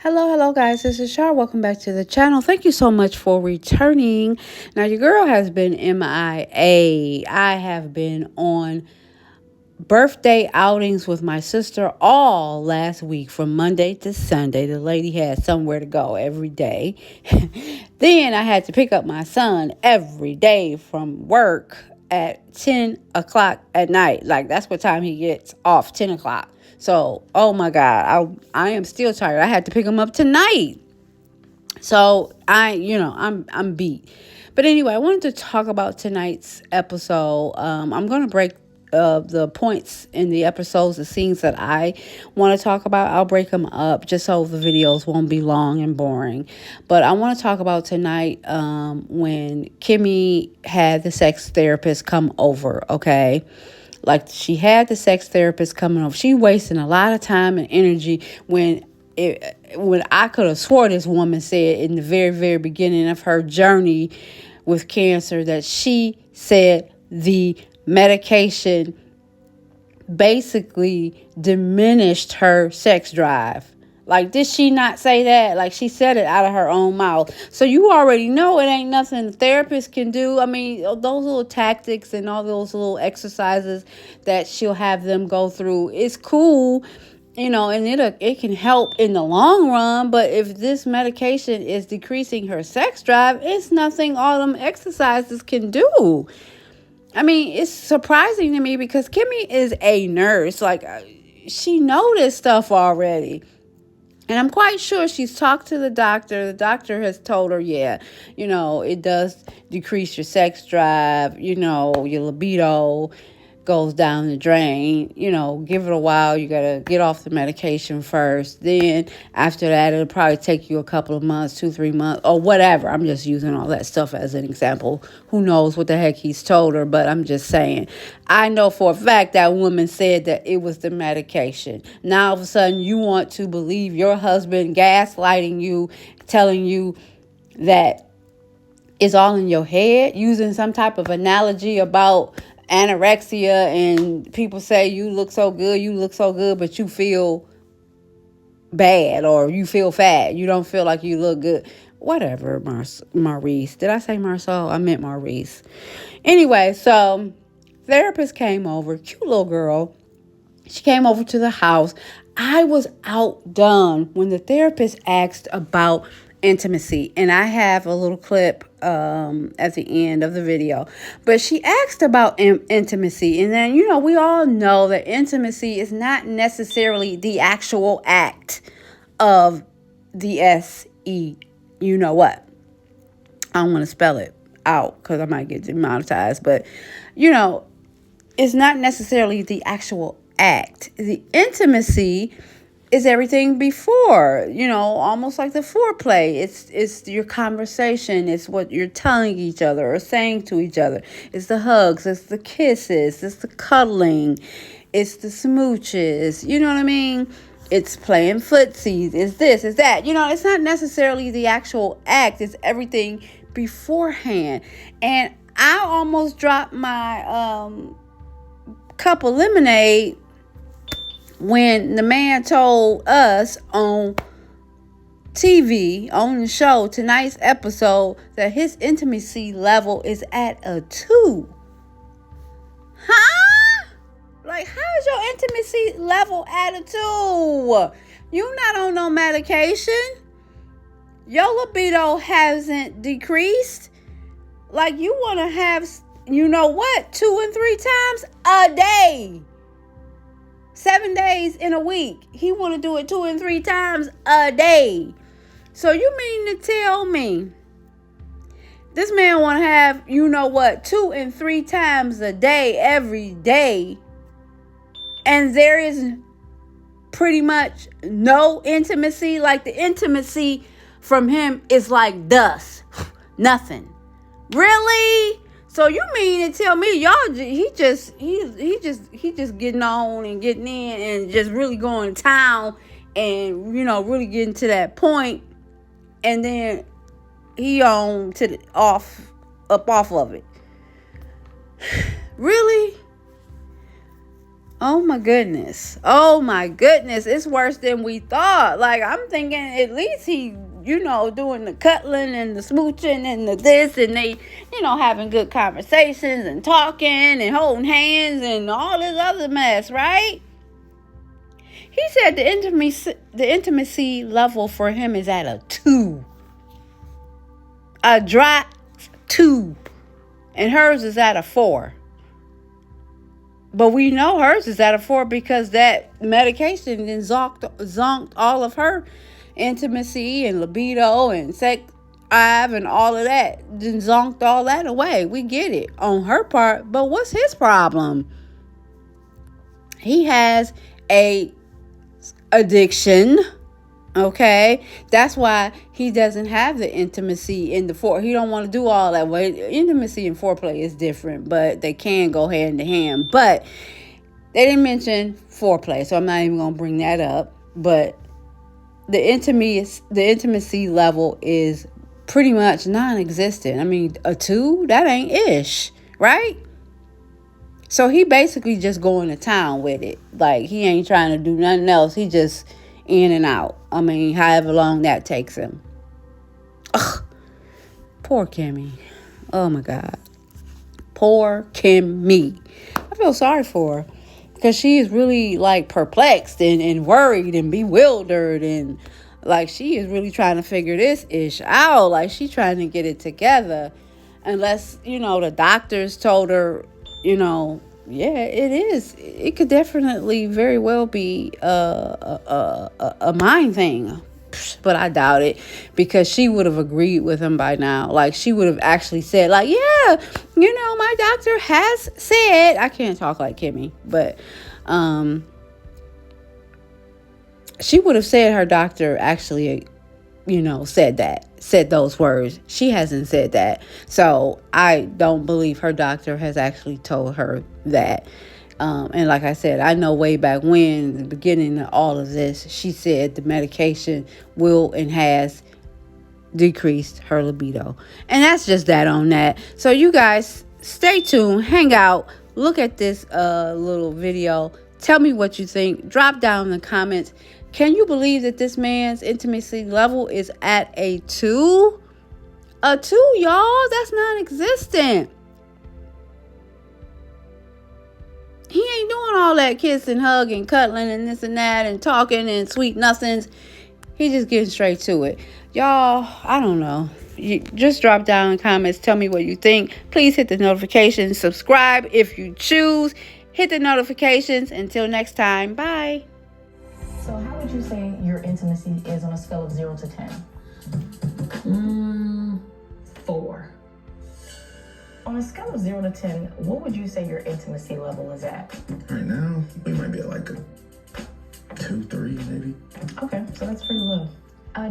Hello, guys. This is Shar. Welcome back to the channel. Thank you so much for returning. Now, your girl has been MIA. I have been on birthday outings with my sister all last week from Monday to Sunday. The lady had somewhere to go every day. Then I had to pick up my son every day from work at 10 o'clock at night. Like, that's what time he gets off, 10 o'clock. So, oh my God, I am still tired. I had to pick him up tonight. So I'm beat. But anyway, I wanted to talk about tonight's episode. I'm going to break the points in the episodes, the scenes that I want to talk about. I'll break them up just so the videos won't be long and boring. But I want to talk about tonight when Kimmie had the sex therapist come over, okay? Like, she had the sex therapist coming over. She wasting a lot of time and energy when I could have swore this woman said in the very, very beginning of her journey with cancer that she said the medication basically diminished her sex drive. Like, did she not say that? Like, she said it out of her own mouth. So you already know it ain't nothing the therapist can do. I mean, those little tactics and all those little exercises that she'll have them go through, it's cool, and it can help in the long run. But if this medication is decreasing her sex drive, it's nothing all them exercises can do. I mean, it's surprising to me because Kimmie is a nurse. Like, she knows this stuff already. And I'm quite sure she's talked to the doctor. The doctor has told her, yeah, it does decrease your sex drive, your libido goes down the drain. Give it a while. You got to get off the medication first. Then after that, it'll probably take you a couple of months, 2-3 months, or whatever. I'm just using all that stuff as an example. Who knows what the heck he's told her, but I'm just saying. I know for a fact that woman said that it was the medication. Now, all of a sudden, you want to believe your husband gaslighting you, telling you that it's all in your head, using some type of analogy about anorexia, and people say you look so good, but you feel bad or you feel fat. You don't feel like you look good. Whatever, Maurice. Did I say Marceau? I meant Maurice. Anyway, so therapist came over, cute little girl. She came over to the house. I was outdone when the therapist asked about intimacy, and I have a little clip at the end of the video. But she asked about intimacy, and then we all know that intimacy is not necessarily the actual act of the SE. You know what? I don't want to spell it out because I might get demonetized, but it's not necessarily the actual act. The intimacy is everything before, almost like the foreplay. It's your conversation. It's what you're telling each other or saying to each other. It's the hugs. It's the kisses. It's the cuddling. It's the smooches. You know what I mean? It's playing footsies. It's this. It's that. It's not necessarily the actual act. It's everything beforehand. And I almost dropped my cup of lemonade when the man told us on TV, on the show, tonight's episode, that his intimacy level is at a 2. Huh? Like, how is your intimacy level at a 2? You not on no medication. Your libido hasn't decreased. Like, you want to have, 2 and 3 times a day. 7 days in a week. He want to do it 2 and 3 times a day. So you mean to tell me this man want to have, 2 and 3 times a day, every day, and there is pretty much no intimacy? Like, the intimacy from him is like dust. Nothing. Really? So you mean to tell me he just getting on and getting in and just really going to town and really getting to that point, and then he on to the off of it. Really? Oh my goodness. Oh my goodness. It's worse than we thought. Like, I'm thinking at least he, doing the cuddling and the smooching and the this, and they, having good conversations and talking and holding hands and all this other mess, right? He said the intimacy level for him is at a 2. A dry 2. And hers is at a 4. But we know hers is at a 4 because that medication then zonked all of her intimacy and libido and sex drive and all of that. Then zonked all that away. We get it on her part. But what's his problem? He has a addiction. Okay, that's why he doesn't have the intimacy in the fore. He don't want to do all that. Well, intimacy and foreplay is different, but they can go hand in hand. But they didn't mention foreplay, so I'm not even gonna bring that up. But the intimacy level is pretty much non-existent. I mean, a 2, that ain't ish, right? So he basically just going to town with it. Like, he ain't trying to do nothing else. He just in and out. I mean, however long that takes him. Ugh. Poor Kimmie. Oh my God. Poor Kimmie. I feel sorry for her. Because she is really like perplexed and worried and bewildered. And like, she is really trying to figure this ish out. Like, she's trying to get it together. Unless, the doctors told her, yeah, it is. It could definitely very well be a mind thing. But I doubt it, because she would have agreed with him by now. Like, she would have actually said, like, yeah, my doctor has said. I can't talk like Kimmie, but she would have said her doctor actually, said those words. She hasn't said that. So I don't believe her doctor has actually told her that. And like I said, I know way back when, the beginning of all of this, she said the medication will and has decreased her libido. And that's just that on that. So you guys stay tuned, hang out, look at this little video. Tell me what you think. Drop down in the comments. Can you believe that this man's intimacy level is at a 2? A 2, y'all? That's non-existent. He ain't doing all that kissing, hugging, cuddling, and this and that, and talking and sweet nothings. He just getting straight to it. Y'all, I don't know. You just drop down in the comments. Tell me what you think. Please hit the notifications. Subscribe if you choose. Hit the notifications. Until next time. Bye. So how would you say your intimacy is on a scale of 0 to 10? 4. On a scale of 0 to 10, what would you say your intimacy level is at? Right now, we might be at like a 2, 3, maybe. Okay, so that's pretty low.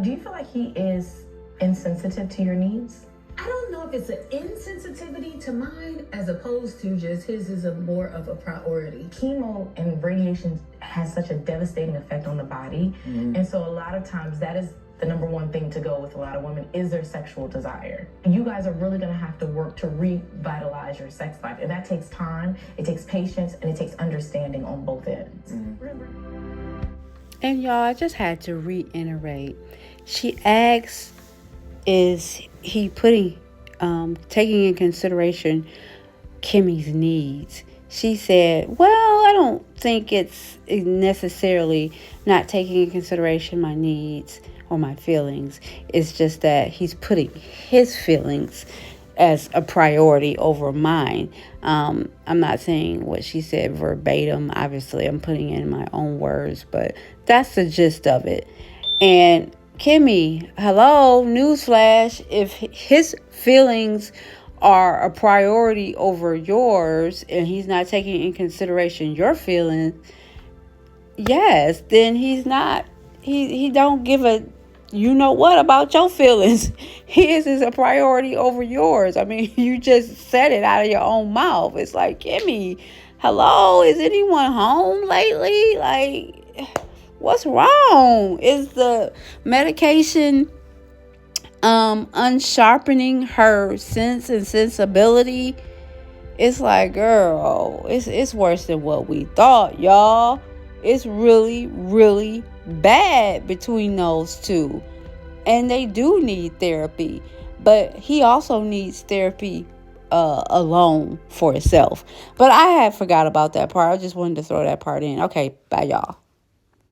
Do you feel like he is insensitive to your needs? I don't know if it's an insensitivity to mine as opposed to just his is a more of a priority. Chemo and radiation has such a devastating effect on the body. And so a lot of times that is the number one thing to go with a lot of women is their sexual desire. You guys are really gonna have to work to revitalize your sex life. And that takes time, it takes patience, and it takes understanding on both ends. And y'all, I just had to reiterate. She asks, is he taking in consideration Kimmie's needs? She said, well, I don't think it's necessarily not taking in consideration my needs or my feelings. It's just that he's putting his feelings as a priority over mine. I'm not saying what she said verbatim. Obviously, I'm putting in my own words, but that's the gist of it. And Kimmie, hello, newsflash, if his feelings are a priority over yours and he's not taking in consideration your feelings, yes, then he's not, he don't give a what about your feelings. His is a priority over yours. I mean, you just said it out of your own mouth. It's like, Kimmie, hello, is anyone home lately? Like, what's wrong? Is the medication unsharpening her sense and sensibility? It's like, girl, it's worse than what we thought, y'all. It's really, really bad between those two. And they do need therapy. But he also needs therapy alone for himself. But I had forgot about that part. I just wanted to throw that part in. Okay, bye, y'all.